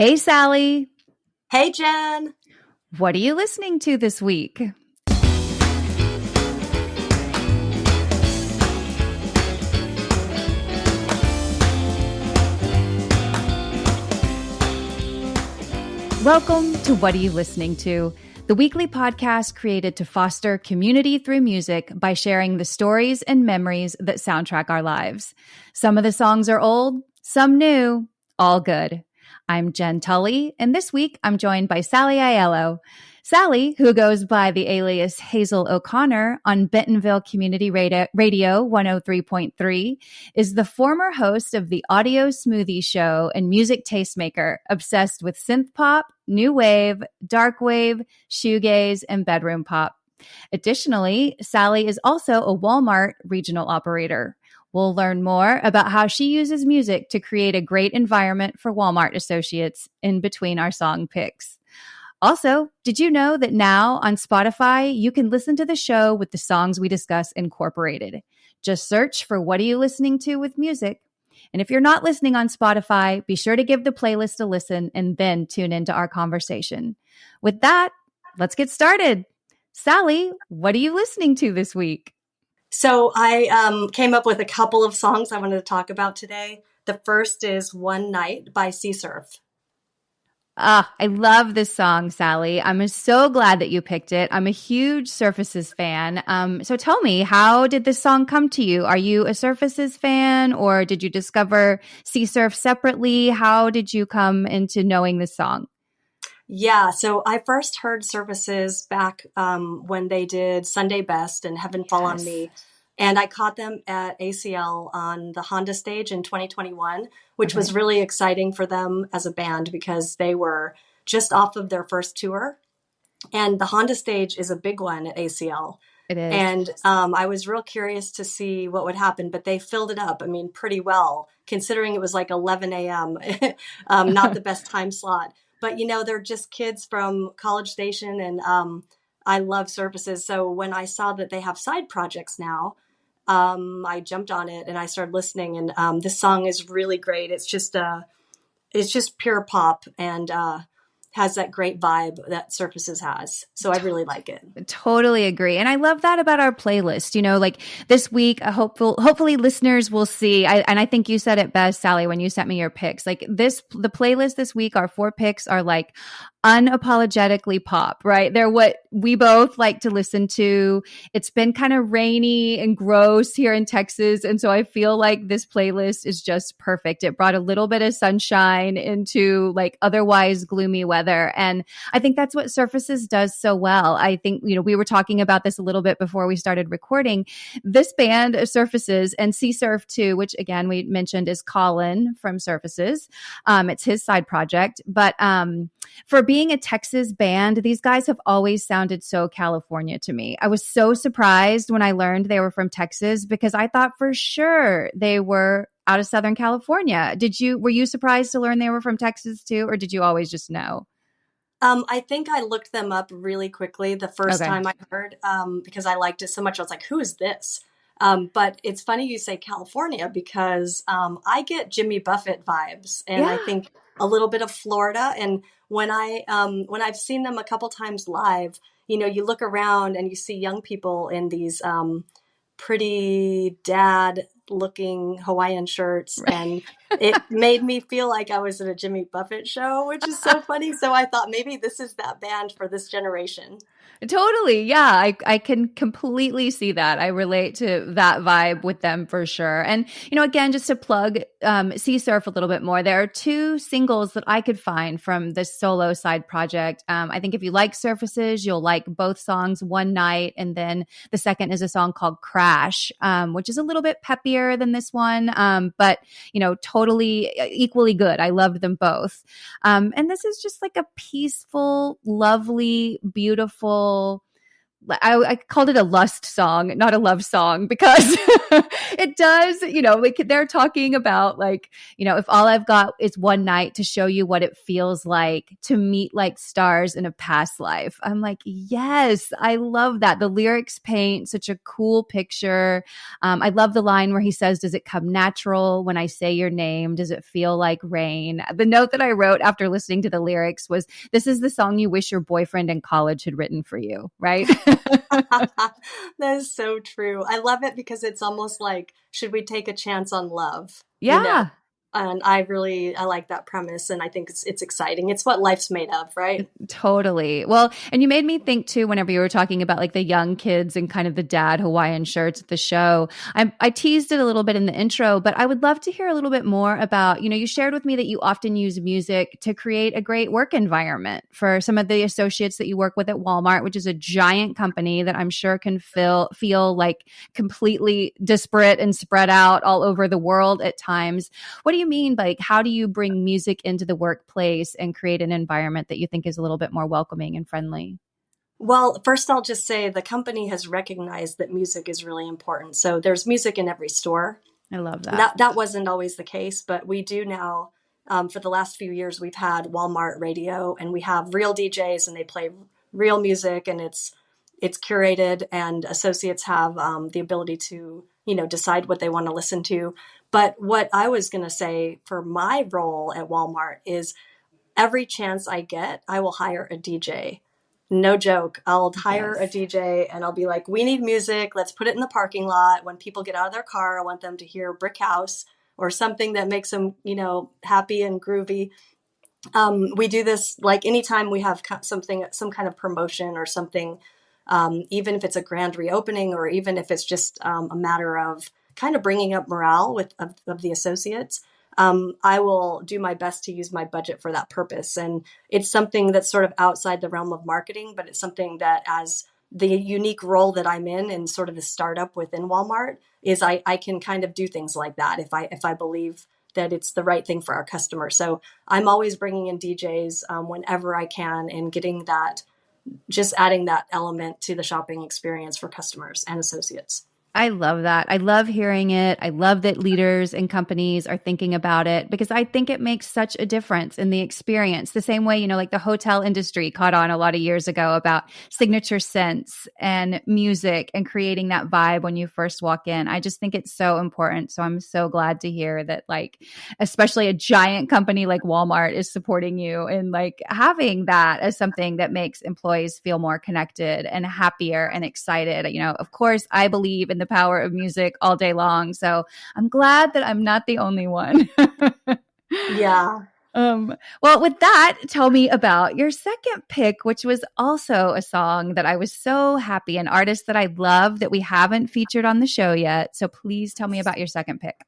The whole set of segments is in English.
Hey, Sally. Hey, Jenn. What are you listening to this week? Welcome to What Are You Listening To? The weekly podcast created to foster community through music by sharing the stories and memories that soundtrack our lives. Some of the songs are old, some new, all good. I'm Jenn Tully, and this week I'm joined by Sally Aiello. Sally, who goes by the alias Hazel O'Connor on Bentonville Community Radio 103.3, is the former host of the Audio Smoothie Show and music tastemaker, obsessed with synth pop, new wave, dark wave, shoegaze, and bedroom pop. Additionally, Sally is also a Walmart regional operator. We'll learn more about how she uses music to create a great environment for Walmart associates in between our song picks. Also, did you know that now on Spotify, you can listen to the show with the songs we discuss incorporated? Just search for What Are You Listening To with Music. And if you're not listening on Spotify, be sure to give the playlist a listen and then tune into our conversation. With that, let's get started. Sally, what are you listening to this week? So I came up with a couple of songs I wanted to talk about today. The first is One Night by csurf. I love this song, Sally. I'm so glad that you picked it. I'm a huge Surfaces fan. So tell me, how did this song come to you? Are you a Surfaces fan, or did you discover csurf separately? How did you come into knowing this song? Yeah, so I first heard Surfaces back when they did Sunday Best and Heaven Fall on Me. And I caught them at ACL on the Honda stage in 2021, which was really exciting for them as a band because they were just off of their first tour. And the Honda stage is a big one at ACL. It is. And I was real curious to see what would happen, but they filled it up, pretty well, considering it was like 11 a.m., not the best time slot. But, they're just kids from College Station, and I love Surfaces. So when I saw that they have side projects now, I jumped on it and I started listening. And this song is really great. It's just pure pop and has that great vibe that Surfaces has. So I really like it. Totally agree. And I love that about our playlist. Like this week, hopefully listeners will see, and I think you said it best, Sally, when you sent me your picks. Like the playlist this week, our 4 picks are like unapologetically pop, right? They're what we both like to listen to. It's been kind of rainy and gross here in Texas. And so I feel like this playlist is just perfect. It brought a little bit of sunshine into like otherwise gloomy weather. And I think that's what Surfaces does so well. I think, we were talking about this a little bit before we started recording. This band, Surfaces, and csurf too, which again, we mentioned is Colin from Surfaces. It's his side project. But for being a Texas band, these guys have always sounded so California to me. I was so surprised when I learned they were from Texas because I thought for sure they were out of Southern California. Were you surprised to learn they were from Texas too, or did you always just know? I think I looked them up really quickly the first time I heard, because I liked it so much. I was like, who is this? But it's funny you say California because I get Jimmy Buffett vibes, and I think a little bit of Florida. And when I've seen them a couple times live, you look around and you see young people in these pretty dad looking Hawaiian shirts, and it made me feel like I was at a Jimmy Buffett show, which is so funny. So I thought maybe this is that band for this generation. Totally. Yeah. I can completely see that. I relate to that vibe with them for sure. And, again, just to plug csurf a little bit more, there are 2 singles that I could find from this solo side project. I think if you like Surfaces, you'll like both songs, One Night, and then the second is a song called Crash, which is a little bit peppier than this one, but, totally equally good. I loved them both. And this is just like a peaceful, lovely, beautiful I called it a lust song, not a love song, because it does, like they're talking about like, if all I've got is one night to show you what it feels like to meet like stars in a past life. I'm like, yes, I love that. The lyrics paint such a cool picture. I love the line where he says, does it come natural when I say your name? Does it feel like rain? The note that I wrote after listening to the lyrics was, this is the song you wish your boyfriend in college had written for you, right? That is so true. I love it because it's almost like, should we take a chance on love? Yeah. And I like that premise, and I think it's exciting. It's what life's made of, right? Totally. Well, and you made me think too, whenever you were talking about like the young kids and kind of the dad Hawaiian shirts at the show. I teased it a little bit in the intro, but I would love to hear a little bit more about, you shared with me that you often use music to create a great work environment for some of the associates that you work with at Walmart, which is a giant company that I'm sure can feel like completely disparate and spread out all over the world at times. What do you mean by like, how do you bring music into the workplace and create an environment that you think is a little bit more welcoming and friendly? Well, first I'll just say the company has recognized that music is really important. So there's music in every store. I love that. That wasn't always the case, but we do now. For the last few years, we've had Walmart radio, and we have real DJs, and they play real music, and it's curated, and associates have the ability to decide what they want to listen to. But what I was going to say for my role at Walmart is every chance I get, I will hire a DJ. No joke. I'll hire a DJ and I'll be like, we need music. Let's put it in the parking lot. When people get out of their car, I want them to hear Brick House or something that makes them, happy and groovy. We do this like anytime we have some kind of promotion or something, even if it's a grand reopening or even if it's just a matter of kind of bringing up morale of the associates. I will do my best to use my budget for that purpose. And it's something that's sort of outside the realm of marketing, but it's something that as the unique role that I'm in sort of the startup within Walmart is I can kind of do things like that if I believe that it's the right thing for our customers. So I'm always bringing in DJs whenever I can and getting that, just adding that element to the shopping experience for customers and associates. I love that. I love hearing it. I love that leaders and companies are thinking about it because I think it makes such a difference in the experience. The same way, like the hotel industry caught on a lot of years ago about signature scents and music and creating that vibe when you first walk in. I just think it's so important. So I'm so glad to hear that, like, especially a giant company like Walmart is supporting you and like having that as something that makes employees feel more connected and happier and excited. Of course, I believe in the power of music all day long. So I'm glad that I'm not the only one. Yeah. Well, with that, tell me about your second pick, which was also a song that I was so happy, an artist that I love that we haven't featured on the show yet. So please tell me about your second pick.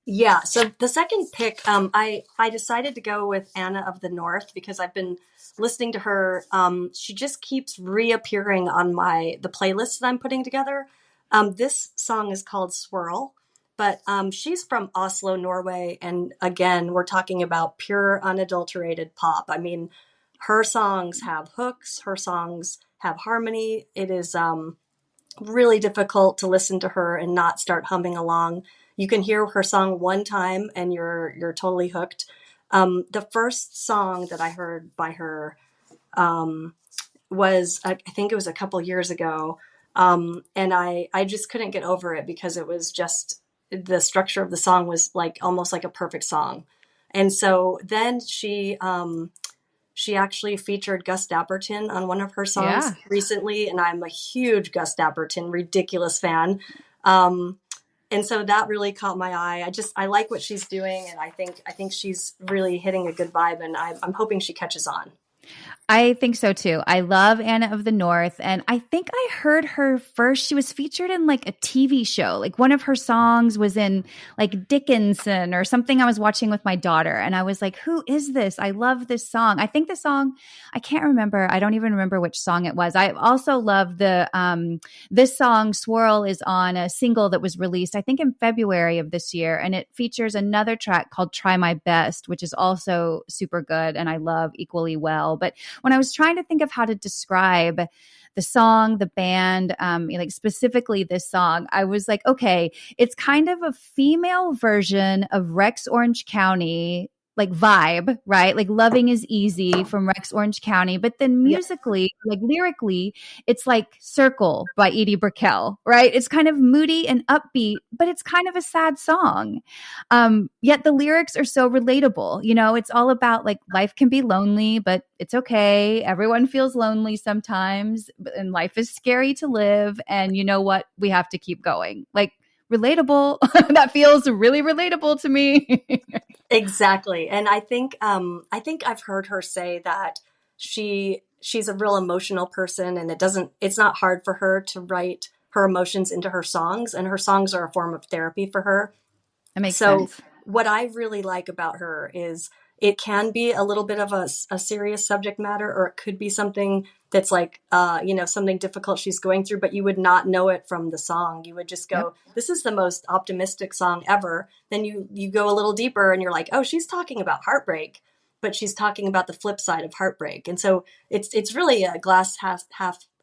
Yeah. So the second pick, I decided to go with Anna of the North because I've been listening to her. She just keeps reappearing on the playlist that I'm putting together. This song is called Swirl, but she's from Oslo, Norway. And again, we're talking about pure unadulterated pop. I mean, her songs have hooks. Her songs have harmony. It is really difficult to listen to her and not start humming along. You can hear her song one time and you're totally hooked. The first song that I heard by her was, I think it was a couple years ago. And I just couldn't get over it because it was just, the structure of the song was like almost like a perfect song. And so then she actually featured Gus Dapperton on one of her songs recently. And I'm a huge Gus Dapperton, ridiculous fan. And so that really caught my eye. I like what she's doing. And I think she's really hitting a good vibe, and I'm hoping she catches on. I think so too. I love Anna of the North. And I think I heard her first. She was featured in like a TV show. Like one of her songs was in like Dickinson or something I was watching with my daughter. And I was like, who is this? I love this song. I think the song, I can't remember. I don't even remember which song it was. I also love this song, Swirl, is on a single that was released, I think in February of this year. And it features another track called Try My Best, which is also super good and I love equally well. well. But when I was trying to think of how to describe the song, the band, like specifically this song, I was like, okay, it's kind of a female version of Rex Orange County, like vibe, right? Like Loving is Easy from Rex Orange County. But then musically, like lyrically, it's like Circle by Edie Brickell, right? It's kind of moody and upbeat, but it's kind of a sad song. Yet the lyrics are so relatable. You know, it's all about like life can be lonely, but it's okay. Everyone feels lonely sometimes, and life is scary to live. And you know what? We have to keep going. Like, relatable. That feels really relatable to me. Exactly. And I think I've heard her say that she's a real emotional person, and it's not hard for her to write her emotions into her songs, and her songs are a form of therapy for her. That makes sense. What I really like about her is it can be a little bit of a serious subject matter, or it could be something that's like, something difficult she's going through, but you would not know it from the song. You would just go, This is the most optimistic song ever. Then you go a little deeper and you're like, oh, she's talking about heartbreak, but she's talking about the flip side of heartbreak. And so it's really a glass half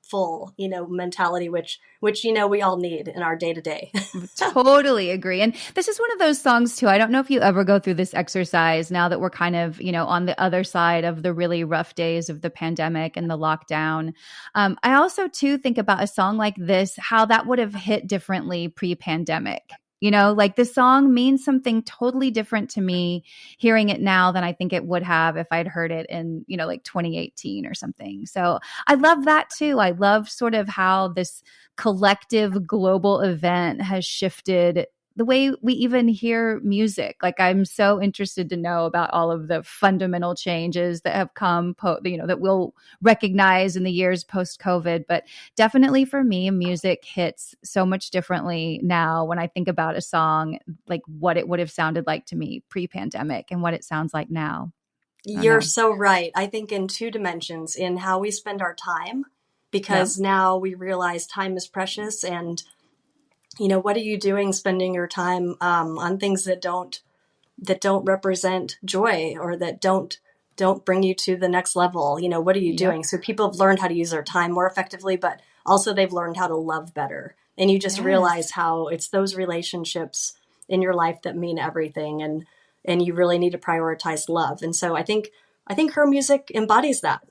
full, mentality, which, we all need in our day to day. Totally agree. And this is one of those songs too. I don't know if you ever go through this exercise now that we're kind of, on the other side of the really rough days of the pandemic and the lockdown. I also too think about a song like this, how that would have hit differently pre-pandemic. Like this song means something totally different to me hearing it now than I think it would have if I'd heard it in, like 2018 or something. So I love that too. I love sort of how this collective global event has shifted the way we even hear music. Like I'm so interested to know about all of the fundamental changes that have come, that we'll recognize in the years post-COVID. But definitely for me, music hits so much differently now when I think about a song, like what it would have sounded like to me pre-pandemic and what it sounds like now. You're so right. I think in two dimensions, in how we spend our time, because now we realize time is precious, and what are you doing spending your time on things that don't represent joy, or that don't bring you to the next level? What are you doing? So people have learned how to use their time more effectively, but also they've learned how to love better. And you just realize how it's those relationships in your life that mean everything, and you really need to prioritize love. And so I think her music embodies that.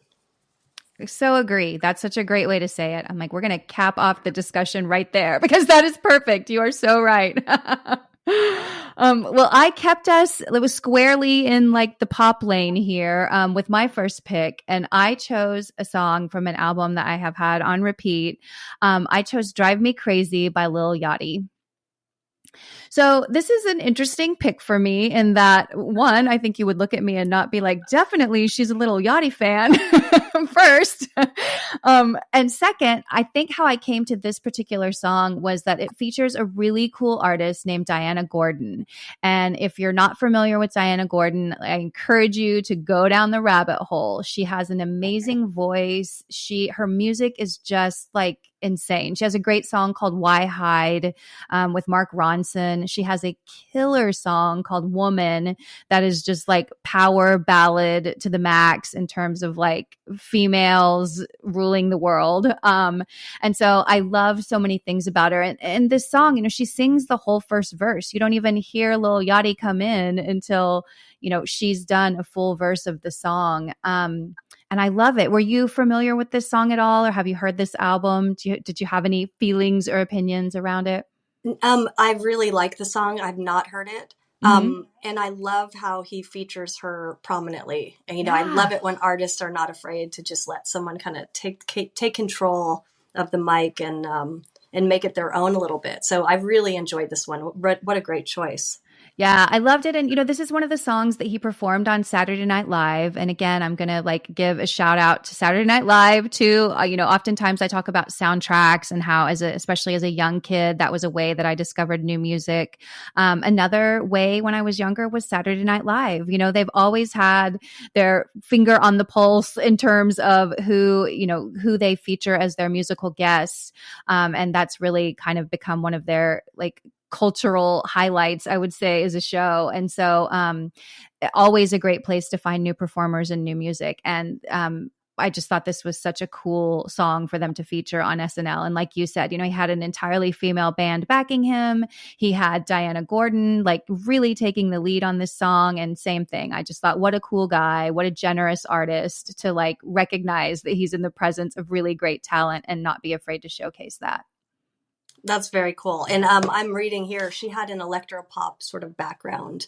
So agree. That's such a great way to say it. I'm like, we're going to cap off the discussion right there because that is perfect. You are so right. Well, I kept us, it was squarely in like the pop lane here with my first pick. And I chose a song from an album that I have had on repeat. I chose Drive Me Crazy by Lil Yachty. So this is an interesting pick for me in that, one, I think you would look at me and not be like, definitely she's a Lil Yachty fan first. And second, I think how I came to this particular song was that it features a really cool artist named Diana Gordon. And if you're not familiar with Diana Gordon, I encourage you to go down the rabbit hole. She has an amazing voice. Her music is just like insane. She has a great song called Why Hide with Mark Ronson. She has a killer song called Woman that is just like power ballad to the max in terms of like females ruling the world. And so I love so many things about her. And this song, she sings the whole first verse. You don't even hear Lil Yachty come in until, she's done a full verse of the song. And I love it. Were you familiar with this song at all, or have you heard this album? Did you have any feelings or opinions around it? I really like the song. I've not heard it. And I love how he features her prominently. And, I love it when artists are not afraid to just let someone kind of take control of the mic and make it their own a little bit. So I really enjoyed this one. What a great choice. Yeah, I loved it. And, this is one of the songs that he performed on Saturday Night Live. And again, I'm going to give a shout out to Saturday Night Live too. Oftentimes I talk about soundtracks and how especially as a young kid, that was a way that I discovered new music. Another way when I was younger was Saturday Night Live. They've always had their finger on the pulse in terms of who they feature as their musical guests. And that's really kind of become one of their cultural highlights, I would say, as a show. And so always a great place to find new performers and new music. And I just thought this was such a cool song for them to feature on SNL. And like you said, he had an entirely female band backing him. He had Diana Gordon like really taking the lead on this song. And same thing. I just thought, what a cool guy, what a generous artist to like recognize that he's in the presence of really great talent and not be afraid to showcase that. That's very cool. And I'm reading here, she had an electropop sort of background.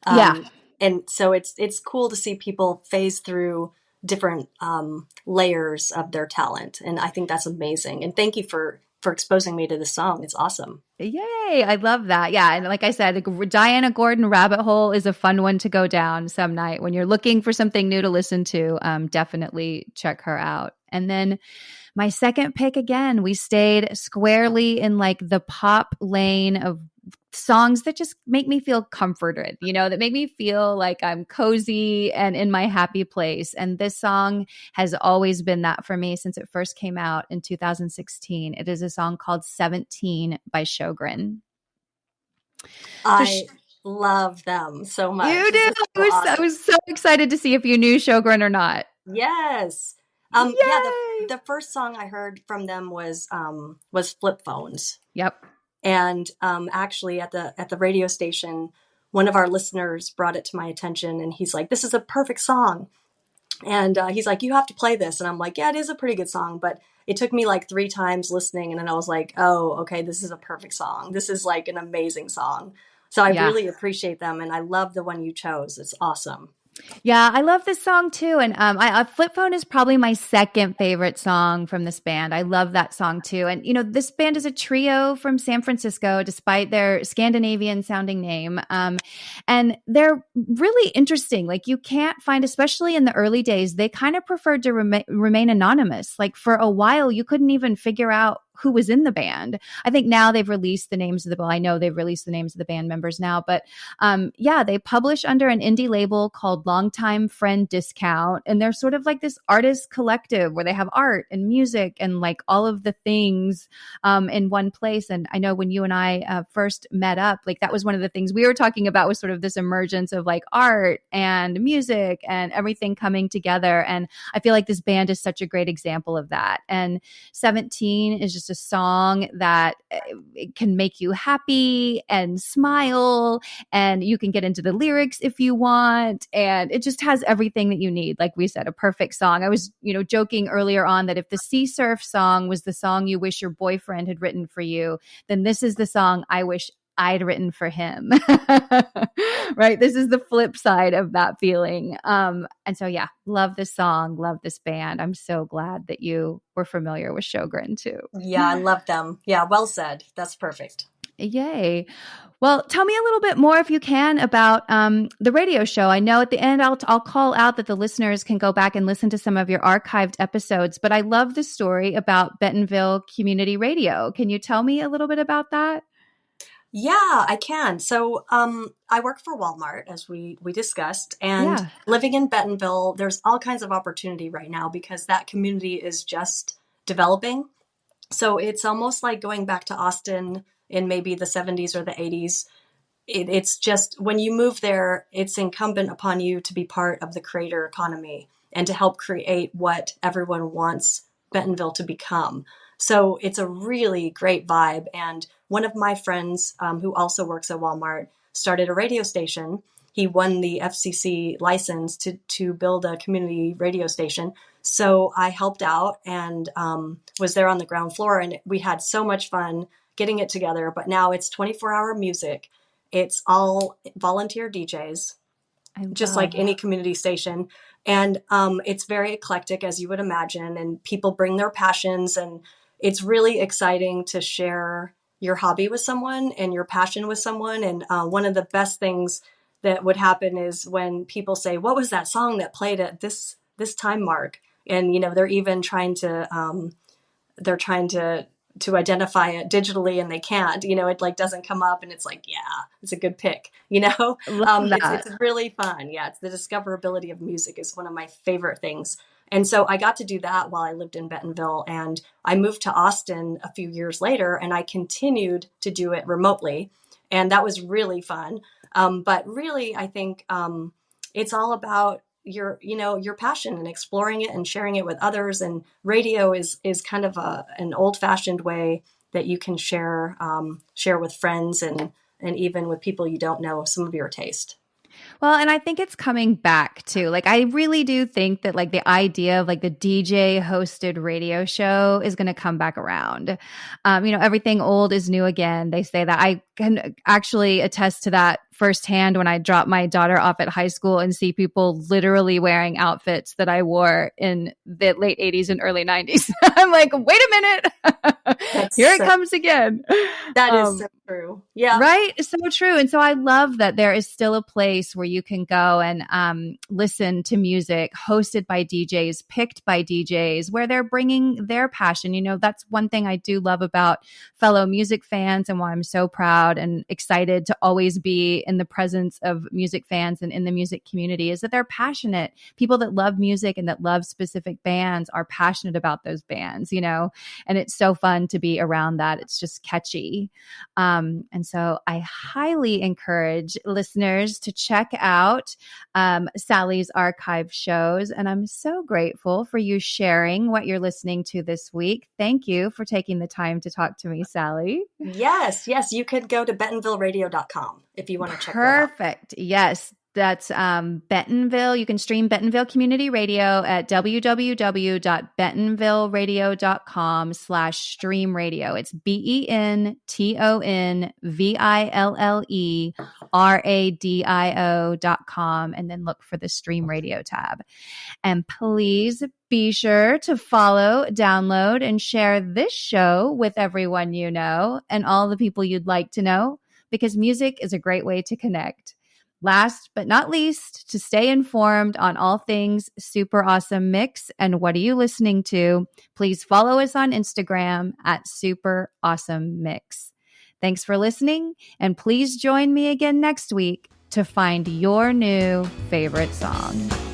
Yeah. And so it's cool to see people phase through different layers of their talent. And I think that's amazing. And thank you for exposing me to this song. It's awesome. Yay. I love that. Yeah. And like I said, Diana Gordon rabbit hole is a fun one to go down some night when you're looking for something new to listen to. Definitely check her out. And then my second pick, again, we stayed squarely in like the pop lane of songs that just make me feel comforted, that make me feel like I'm cozy and in my happy place. And this song has always been that for me since it first came out in 2016. It is a song called 17 by Sjowgren. I love them so much. You do? I was so excited to see if you knew Sjowgren or not. Yes. The first song I heard from them was Flip Phones. Yep. And actually at the radio station, one of our listeners brought it to my attention and he's like, this is a perfect song. And he's like, you have to play this. And I'm like, yeah, it is a pretty good song. But it took me like 3 times listening. And then I was like, oh, okay, this is a perfect song. This is like an amazing song. So I really appreciate them. And I love the one you chose. It's awesome. Yeah, I love this song too. And Flip Phone is probably my second favorite song from this band. I love that song too. And, this band is a trio from San Francisco, despite their Scandinavian sounding name. And they're really interesting. Like you can't find, especially in the early days, they kind of preferred to remain anonymous. Like for a while, you couldn't even figure out who was in the band. I think now they've released the names of I know they've released the names of the band members now, but they publish under an indie label called Longtime Friend Discount. And they're sort of like this artist collective where they have art and music and like all of the things in one place. And I know when you and I first met up, like that was one of the things we were talking about was sort of this emergence of like art and music and everything coming together. And I feel like this band is such a great example of that. And 17 is just a song that it can make you happy and smile, and you can get into the lyrics if you want, and it just has everything that you need. Like we said, a perfect song. I was joking earlier on that if the csurf song was the song you wish your boyfriend had written for you, then this is the song I wish I'd written for him. Right? This is the flip side of that feeling. And so, yeah, love this song, love this band. I'm so glad that you were familiar with Sjowgren too. Yeah, I love them. Yeah, well said. That's perfect. Yay. Well, tell me a little bit more if you can about the radio show. I know at the end I'll call out that the listeners can go back and listen to some of your archived episodes, but I love the story about Bentonville Community Radio. Can you tell me a little bit about that? Yeah, I can. So I work for Walmart, as we discussed, and living in Bentonville, there's all kinds of opportunity right now because that community is just developing. So it's almost like going back to Austin in maybe the 70s or the 80s. It's just when you move there, it's incumbent upon you to be part of the creator economy and to help create what everyone wants Bentonville to become. So it's a really great vibe. And one of my friends who also works at Walmart started a radio station. He won the FCC license to build a community radio station. So I helped out and was there on the ground floor. And we had so much fun getting it together. But now it's 24-hour music. It's all volunteer DJs, just like any community station. And it's very eclectic, as you would imagine. And people bring their passions. And it's really exciting to share your hobby with someone and your passion with someone. And one of the best things that would happen is when people say, what was that song that played at this time mark? And, they're even trying to identify it digitally and they can't, it like doesn't come up and it's like, yeah, it's a good pick, it's really fun. Yeah. It's the discoverability of music is one of my favorite things. And so I got to do that while I lived in Bentonville, and I moved to Austin a few years later and I continued to do it remotely. And that was really fun. But really, I think it's all about your passion and exploring it and sharing it with others. And radio is kind of an old fashioned way that you can share with friends and even with people you don't know some of your taste. Well, and I think it's coming back too. Like, I really do think that like the idea of like the DJ hosted radio show is going to come back around. Everything old is new again. They say that. I can actually attest to that firsthand when I drop my daughter off at high school and see people literally wearing outfits that I wore in the late 80s and early 90s. I'm like, wait a minute. Here it comes again. That is so true. Yeah. Right? It's so true. And so I love that there is still a place where you can go and listen to music hosted by DJs, picked by DJs, where they're bringing their passion. That's one thing I do love about fellow music fans and why I'm so proud and excited to always be in the presence of music fans and in the music community is that they're passionate. People that love music and that love specific bands are passionate about those bands, and it's so fun to be around that. It's just catchy. And so I highly encourage listeners to check out Sally's archive shows. And I'm so grateful for you sharing what you're listening to this week. Thank you for taking the time to talk to me, Sally. Yes. You could go to bentonvilleradio.com if you want to check that out. Perfect. Yes. That's Bentonville. You can stream Bentonville Community Radio at www.bentonvilleradio.com/stream radio. It's BentonvilleRadio.com, and then look for the stream radio tab. And please be sure to follow, download, and share this show with everyone you know and all the people you'd like to know, because music is a great way to connect. Last but not least, to stay informed on all things Super Awesome Mix and what are you listening to, please follow us on Instagram at Super Awesome Mix. Thanks for listening, and please join me again next week to find your new favorite song.